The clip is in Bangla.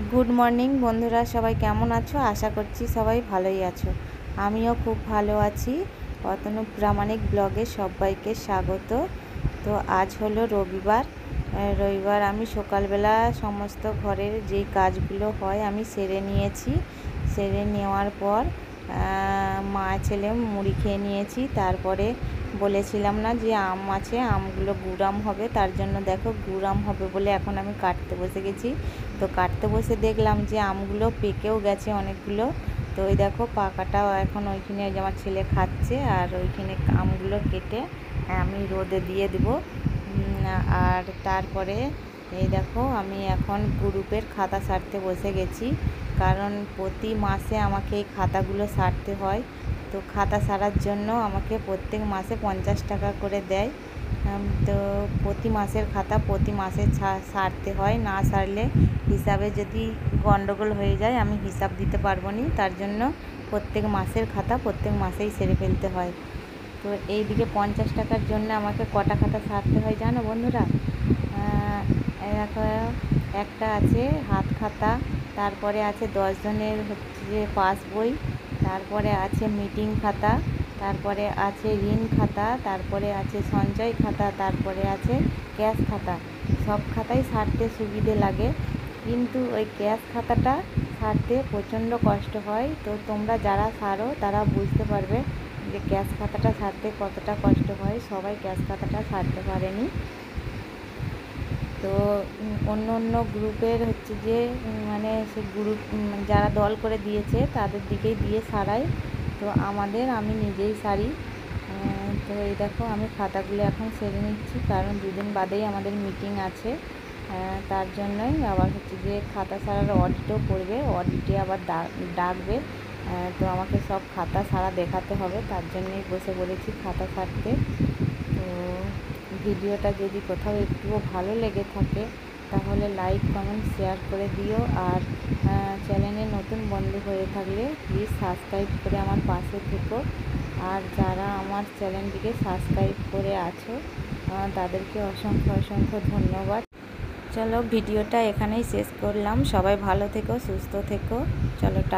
गुड मर्निंग बंधुरा सबाई केमन आछो। आशा करছি सबाई भालोई आछो। आमिও खूब भालो आছি। অতনু প্রামাণিক ব্লগে সবাইকে স্বাগত। তো আজ হলো রবিবার আমি সকালবেলা সমস্ত ঘরের যেই কাজগুলো হয় আমি সেরে নিয়েছি। সেরে নেওয়ার পর মা ছেলে মুড়ি খেয়ে নিয়েছি। তারপরে বলেছিলাম না যে আম আছে, আমগুলো গুড় আম হবে, তার জন্য দেখো গুড় আম হবে বলে এখন আমি কাটতে বসে গেছি। তো কাটতে বসে দেখলাম যে আমগুলো পেকেও গেছে অনেকগুলো। তো ওই দেখো পাকাটাও এখন ওইখানে আমার ছেলে খাচ্ছে, আর ওইখানে আমগুলো কেটে আমি রোদে দিয়ে দেবো। আর তারপরে এই দেখো আমি এখন গ্রুপের খাতা সারতে বসে গেছি, কারণ প্রতি মাসে আমাকে এই খাতাগুলো সারতে হয়। তো খাতা সারার জন্য আমাকে প্রত্যেক মাসে 50 টাকা করে দেয়। তো প্রতি মাসের খাতা প্রতি মাসে সারতে হয়, না সারলে হিসাবে যদি গন্ডগোল হয়ে যায় আমি হিসাব দিতে পারবো না। তার জন্য প্রত্যেক মাসের খাতা প্রত্যেক মাসেই সেরে ফেলতে হয়। তো এই দিকে 50 টাকার জন্য আমাকে কটা খাতা সারতে হয় জানো বন্ধুরা? একটা আছে হাত খাতা, তারপরে আছে 10 জনের হচ্ছে পাস বই, তারপরে আছে মিটিং খাতা, তারপরে আছে ঋণ খাতা, তারপরে আছে সঞ্চয় খাতা, তারপরে আছে ক্যাশ খাতা। সব খাতাই সারতে সুবিধে লাগে, কিন্তু ওই ক্যাশ খাতাটা সারতে প্রচণ্ড কষ্ট হয়। তো তোমরা যারা সারো তারা বুঝতে পারবে যে ক্যাশ খাতাটা সারতে কতটা কষ্ট হয়। সবাই ক্যাশ খাতাটা সারতে পারেনি। তো অন্য গ্রুপের হচ্ছে যে মানে সে গ্রুপ যারা দল করে দিয়েছে তাদের দিকেই দিয়ে সারাই। তো আমি নিজেই সারি। তো এই দেখো আমি খাতাগুলো এখন সেরে নিচ্ছি, কারণ দুদিন বাদেই আমাদের মিটিং আছে। তার জন্যই আবার হচ্ছে যে খাতা সারার অডিটও করবে, অডিটে আবার ডাকবে। তো আমাকে সব খাতা সারা দেখাতে হবে, তার জন্যই বসে পড়েছি খাতা সারতে। তো ভিডিওটা যদি কোথাও একটুও ভালো লেগে থাকে তাহলে লাইক কমেন্ট শেয়ার করে দিও। আর চ্যানেলে নতুন বন্ধু হয়ে থাকলে প্লিজ সাবস্ক্রাইব করে আমার পাশে থেকো। আর যারা আমার চ্যানেলটিকে সাবস্ক্রাইব করে আছো তাদেরকে অসংখ্য ধন্যবাদ। চলো ভিডিওটা এখানেই শেষ করলাম। সবাই ভালো থেকো, সুস্থ থেকো। চলো টাটা।